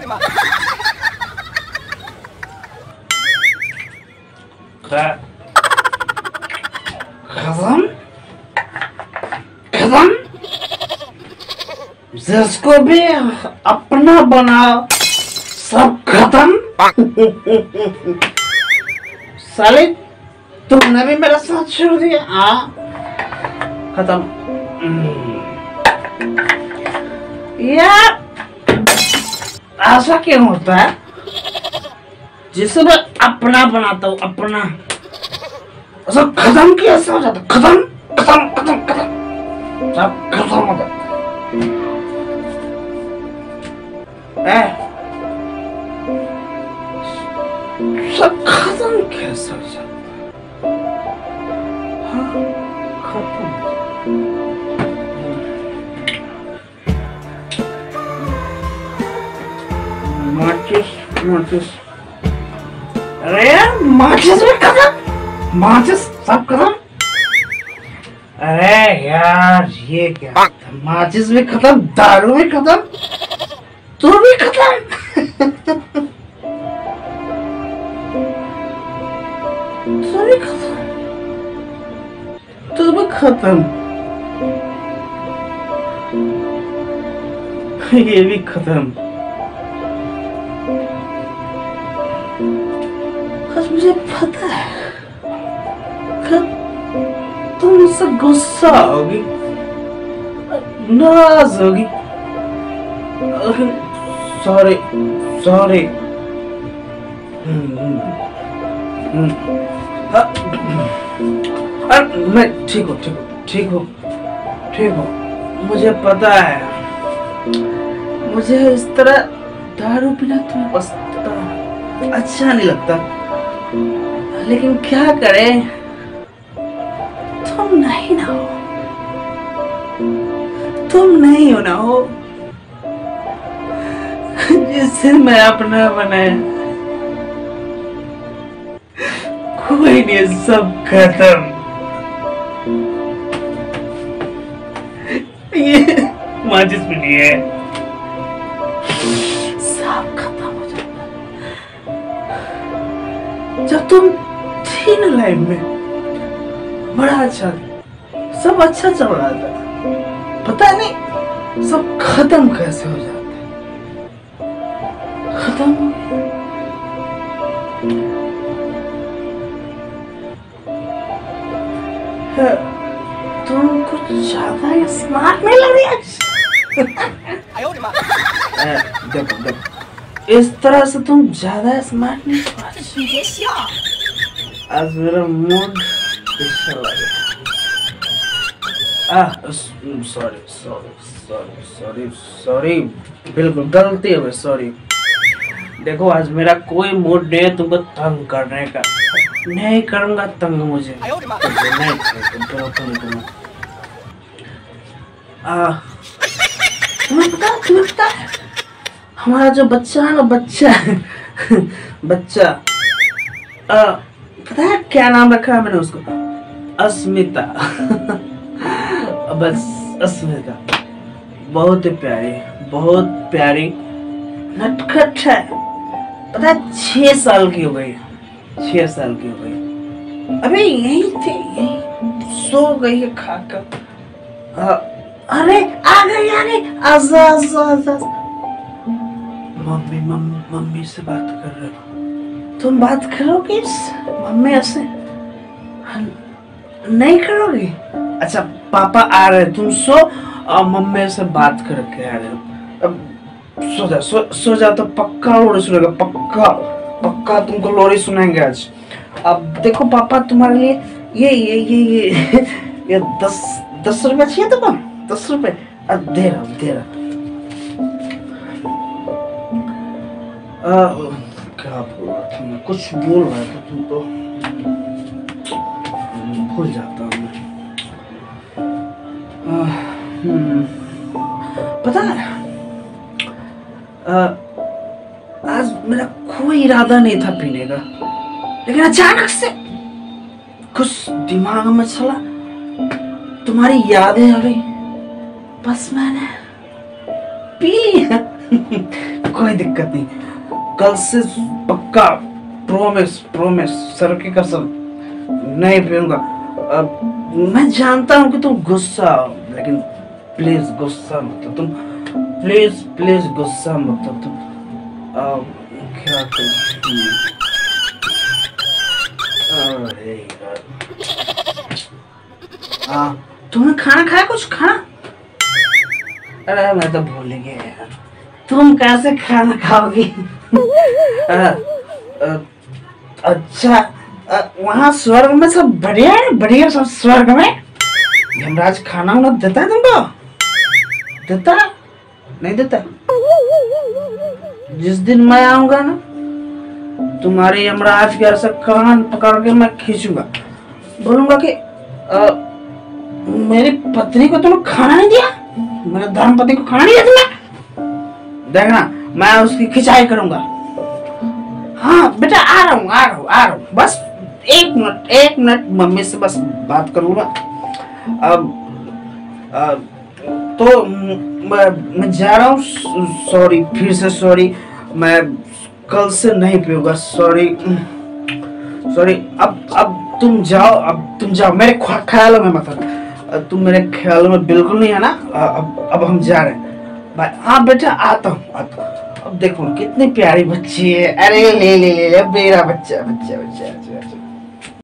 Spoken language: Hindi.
खत्म खत्म, जिसको भी अपना बनाओ सब खत्म। साले तुमने भी मेरा साथ छोड़ दिया। हाँ खत्म। यार ऐसा क्यों होता है? जिसे मैं अपना बनाता हूँ अपना, सब खत्म कैसे हो जाता? खत्म खत्म खत्म खत्म, सब खत्म हो जाता है। सब खत्म कैसे हो जाता? हाँ खत्म। माचिस, अरे यार माचिस भी खत्म, माचिस सब खत्म। अरे यार ये क्या, माचिस भी खत्म, दारू भी खत्म, तू भी खत्म। तू भी खत्म, तू भी खत्म, ये भी खत्म। बस मुझे पता है तुम मुझसे गुस्सा होगी, नाराज होगी, सॉरी सॉरी। मैं ठीक हूँ, ठीक हूँ, ठीक हूँ, ठीक हूँ। मुझे पता है, मुझे इस तरह दारू पीना तुम्हें पसंद अच्छा नहीं लगता, लेकिन क्या करें, तुम नहीं ना हो, तुम नहीं हो ना हो जिससे मैं अपना बनाया। कोई नहीं, सब खत्म। ये माचिस भी नहीं है, सब खत्म हो जाता। जब तुम थी ना लाइफ में, बड़ा अच्छा, सब अच्छा चल रहा था, पता नहीं सब खत्म कैसे हो जाता है। खत्म हो गया। तुम कुछ ज्यादा ही स्मार्ट नहीं लग रही आज। देखो देखो, इस तरह से तुम ज्यादा स्मार्ट नहीं हो। आज मेरा mood sorry sorry sorry sorry sorry, बिल्कुल गलती है, सॉरी। देखो आज मेरा कोई मूड नहीं है तुमको तंग करने का, नहीं करूंगा तंग मुझे, नहीं करूंगा। तुम्हें पता हमारा जो बच्चा है ना, बच्चा पता है क्या नाम रखा है मैंने उसको? अस्मिता। बस अस्मिता बहुत प्यारी नटखट है। पता है 6 साल की हो गई, 6 साल की हो गई। अबे यही थी, यही सो गई है खाकर। अरे आ गई, आजा। मम्मी से बात कर रहे हो तुम? बात करोगी मम्मी से? नहीं करोगी? अच्छा पापा आ रहे, तुम सो और मम्मी से बात करके आ रहे हो। अब सो जा तो पक्का लोरी सुनेगा, पक्का तुमको लोरी सुनाएंगे आज। अब देखो पापा तुम्हारे लिए ये 10 रुपए चाहिए तुमको? 10 रुपए दे रहा। क्या बोल रहा था मैं? कुछ बोल रहा था तुम तो भूल जाता हूँ मैं। पता है आज मेरा कोई इरादा नहीं था पीने का, लेकिन अचानक से कुछ दिमाग में चला, तुम्हारी यादें आ गई, बस मैंने पी लिया। कोई दिक्कत नहीं, कल से पक्का, प्रॉमिस प्रॉमिस, सर की कसम नहीं पीऊंगा। मैं जानता हूँ कि तुम गुस्सा हो, लेकिन प्लीज गुस्सा मत हो तुम, प्लीज प्लीज गुस्सा मत हो तुम। क्या तुमने खाना खाया, कुछ खाना? अरे मैं तो भूल गया यार, तुम कैसे खाना खाओगी? अच्छा, वहाँ स्वर्ग में सब बढ़िया है, बढ़िया सब स्वर्ग में? यमराज खाना वाना देता है तुमको? देता है? नहीं देता? जिस दिन मैं आऊंगा ना, तुम्हारे यमराज के घर से कान पकड़ के मैं खींचूंगा, बोलूंगा कि मेरी पत्नी को तुमने खाना नहीं दिया, मेरे धर्मपति को खाना नहीं दिया तुमने, देखना मैं उसकी खिंचाई करूंगा। हाँ बेटा, आ रहा हूँ, बस एक मिनट मम्मी से बस बात कर लूंगा। तो मैं जा रहा हूँ, सॉरी, फिर से सॉरी, मैं कल से नहीं पीऊंगा, सॉरी। अब तुम जाओ, मेरे ख्यालों में मत आना, तुम मेरे ख्यालों में बिल्कुल नहीं आना। अब हम जा रहे हैं, बाय। हाँ बेटा, आता हूँ। अब देखो कितनी प्यारी बच्ची है, अरे ले मेरा बच्चा।